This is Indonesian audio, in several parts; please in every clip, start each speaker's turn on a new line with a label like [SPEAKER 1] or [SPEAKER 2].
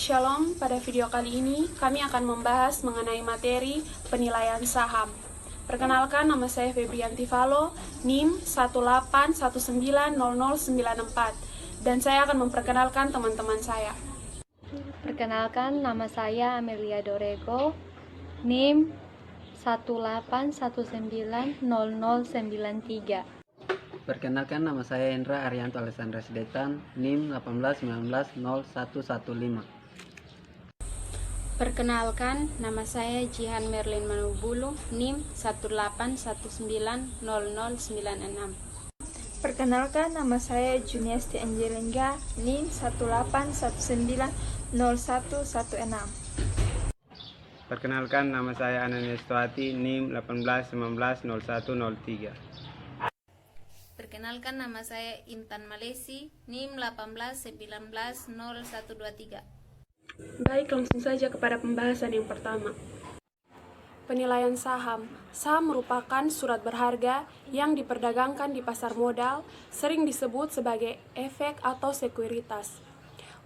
[SPEAKER 1] Shalom, pada video kali ini kami akan membahas mengenai materi penilaian saham. Perkenalkan, nama saya Febrianti Valo, NIM 181900994, dan saya akan memperkenalkan teman-teman saya.
[SPEAKER 2] Perkenalkan, nama saya Amelia Dorego, NIM 181900993.
[SPEAKER 3] Perkenalkan, nama saya Indra Arianto Alessandra Sidetan, NIM 181901115.
[SPEAKER 4] Perkenalkan, nama saya Jihan Merlin Manubulu, NIM 181900996.
[SPEAKER 5] Perkenalkan, nama saya Juniesti Angelengga, NIM 181901116.
[SPEAKER 6] Perkenalkan, nama saya Ananias Tuati, NIM 18190103.
[SPEAKER 7] Perkenalkan, nama saya Intan Malesi, NIM 18190123.
[SPEAKER 1] Baik, langsung saja kepada pembahasan yang pertama. Penilaian saham. Saham merupakan surat berharga yang diperdagangkan di pasar modal, sering disebut sebagai efek atau sekuritas.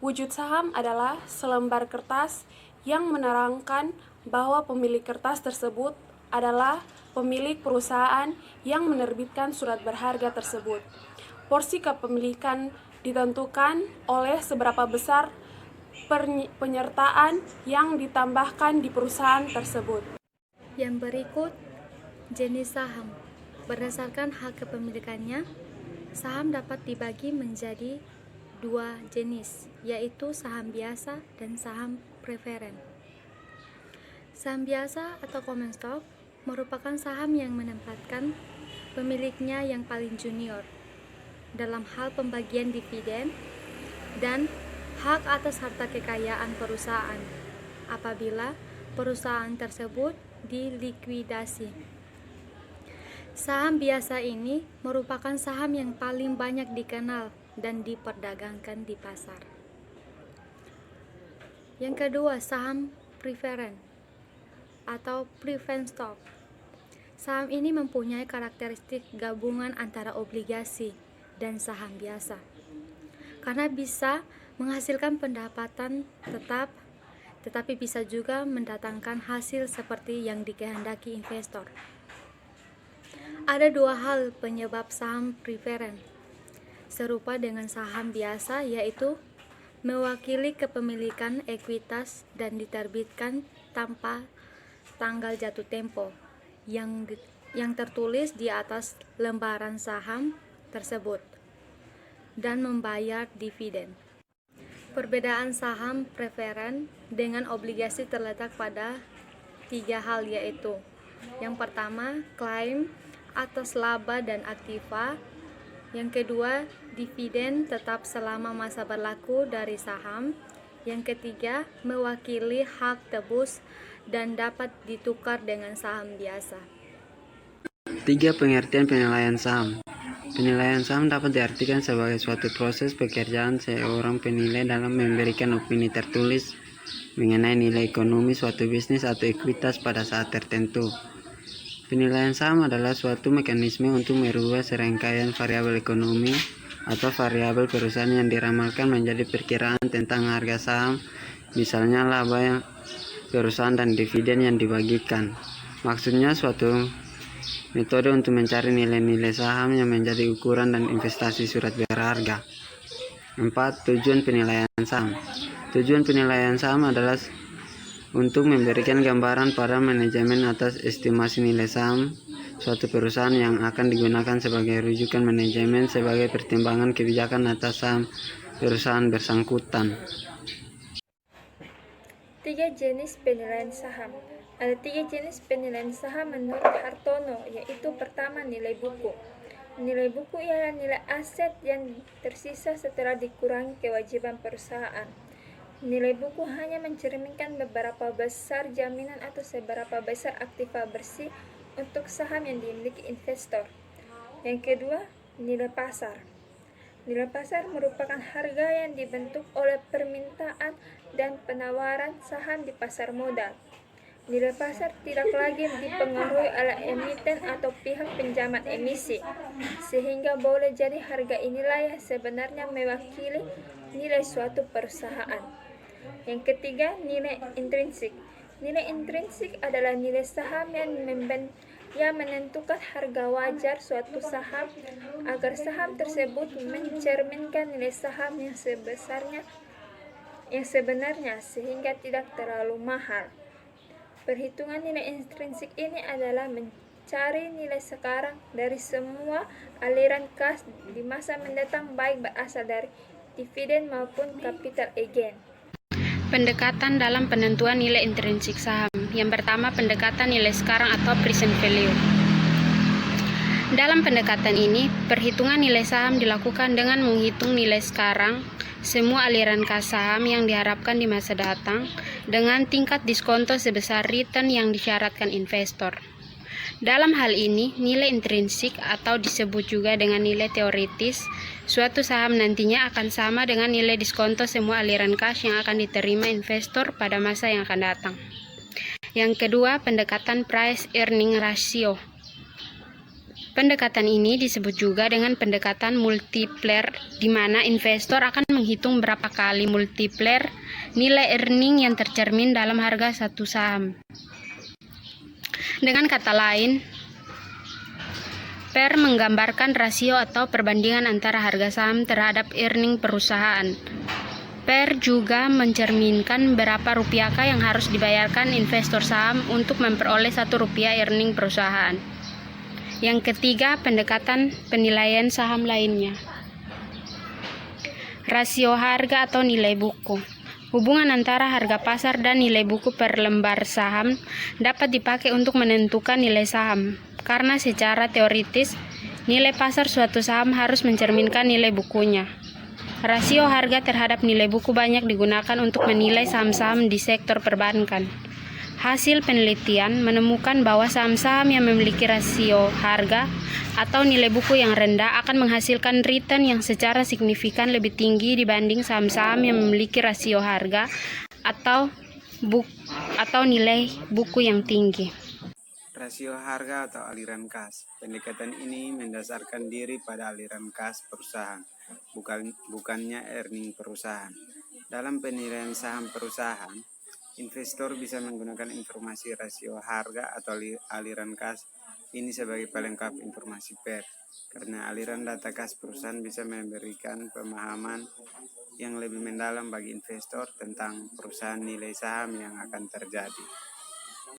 [SPEAKER 1] Wujud saham adalah selembar kertas yang menerangkan bahwa pemilik kertas tersebut adalah pemilik perusahaan yang menerbitkan surat berharga tersebut. Porsi kepemilikan ditentukan oleh seberapa besar penyertaan yang ditambahkan di perusahaan tersebut.
[SPEAKER 2] Yang berikut, jenis saham. Berdasarkan hak kepemilikannya, saham dapat dibagi menjadi dua jenis, yaitu saham biasa dan saham preferen. Saham biasa atau common stock merupakan saham yang menempatkan pemiliknya yang paling junior dalam hal pembagian dividen dan hak atas harta kekayaan perusahaan apabila perusahaan tersebut dilikuidasi. Saham biasa ini merupakan saham yang paling banyak dikenal dan diperdagangkan di pasar. Yang kedua, saham preferen atau preference stock. Saham ini mempunyai karakteristik gabungan antara obligasi dan saham biasa, karena bisa menghasilkan pendapatan tetap, tetapi bisa juga mendatangkan hasil seperti yang dikehendaki investor. Ada dua hal penyebab saham preferen serupa dengan saham biasa, yaitu mewakili kepemilikan ekuitas dan diterbitkan tanpa tanggal jatuh tempo yang tertulis di atas lembaran saham tersebut dan membayar dividen. Perbedaan saham preferen dengan obligasi terletak pada tiga hal, yaitu yang pertama, klaim atas laba dan aktiva. Yang kedua, dividen tetap selama masa berlaku dari saham. Yang ketiga, mewakili hak tebus dan dapat ditukar dengan saham biasa.
[SPEAKER 3] 3. Pengertian penilaian saham. Penilaian saham dapat diartikan sebagai suatu proses pekerjaan seorang penilai dalam memberikan opini tertulis mengenai nilai ekonomi suatu bisnis atau ekuitas pada saat tertentu. Penilaian saham adalah suatu mekanisme untuk merubah serangkaian variabel ekonomi atau variabel perusahaan yang diramalkan menjadi perkiraan tentang harga saham, misalnya laba perusahaan dan dividen yang dibagikan. Maksudnya suatu metode untuk mencari nilai-nilai saham yang menjadi ukuran dan investasi surat berharga. 4. Tujuan penilaian saham. Tujuan penilaian saham adalah untuk memberikan gambaran pada manajemen atas estimasi nilai saham suatu perusahaan yang akan digunakan sebagai rujukan manajemen sebagai pertimbangan kebijakan atas saham perusahaan bersangkutan.
[SPEAKER 5] 3 jenis penilaian saham. Ada 3 jenis penilaian saham menurut Hartono, yaitu pertama, nilai buku. Nilai buku ialah nilai aset yang tersisa setelah dikurangi kewajiban perusahaan. Nilai buku hanya mencerminkan beberapa besar jaminan atau seberapa besar aktiva bersih untuk saham yang dimiliki investor. Yang kedua, nilai pasar. Nilai pasar merupakan harga yang dibentuk oleh permintaan dan penawaran saham di pasar modal. Nilai pasar tidak lagi dipengaruhi oleh emiten atau pihak penjamin emisi, sehingga boleh jadi harga inilah yang sebenarnya mewakili nilai suatu perusahaan. Yang ketiga, nilai intrinsik. Nilai intrinsik adalah nilai saham yang menentukan harga wajar suatu saham agar saham tersebut mencerminkan nilai saham yang sebenarnya sehingga tidak terlalu mahal. Perhitungan nilai intrinsik ini adalah mencari nilai sekarang dari semua aliran kas di masa mendatang baik berasal dari dividen maupun capital gain.
[SPEAKER 4] Pendekatan dalam penentuan nilai intrinsik saham. Yang pertama, pendekatan nilai sekarang atau present value. Dalam pendekatan ini, perhitungan nilai saham dilakukan dengan menghitung nilai sekarang semua aliran kas saham yang diharapkan di masa datang dengan tingkat diskonto sebesar return yang disyaratkan investor. Dalam hal ini, nilai intrinsik atau disebut juga dengan nilai teoritis suatu saham nantinya akan sama dengan nilai diskonto semua aliran kas yang akan diterima investor pada masa yang akan datang. Yang kedua, pendekatan price earning ratio. Pendekatan ini disebut juga dengan pendekatan multiplier, di mana investor akan menghitung berapa kali multiplier nilai earning yang tercermin dalam harga satu saham. Dengan kata lain, PER menggambarkan rasio atau perbandingan antara harga saham terhadap earning perusahaan. PER juga mencerminkan berapa rupiahkah yang harus dibayarkan investor saham untuk memperoleh 1 rupiah earning perusahaan. Yang ketiga, pendekatan penilaian saham lainnya. Rasio harga atau nilai buku. Hubungan antara harga pasar dan nilai buku per lembar saham dapat dipakai untuk menentukan nilai saham, karena secara teoritis nilai pasar suatu saham harus mencerminkan nilai bukunya. Rasio harga terhadap nilai buku banyak digunakan untuk menilai saham-saham di sektor perbankan. Hasil penelitian menemukan bahwa saham-saham yang memiliki rasio harga atau nilai buku yang rendah akan menghasilkan return yang secara signifikan lebih tinggi dibanding saham-saham yang memiliki rasio harga atau nilai buku yang tinggi.
[SPEAKER 6] Rasio harga atau aliran kas. Pendekatan ini mendasarkan diri pada aliran kas perusahaan, bukannya earning perusahaan. Dalam penilaian saham perusahaan, investor bisa menggunakan informasi rasio harga atau aliran kas ini sebagai pelengkap informasi PER, karena aliran data kas perusahaan bisa memberikan pemahaman yang lebih mendalam bagi investor tentang perusahaan nilai saham yang akan terjadi.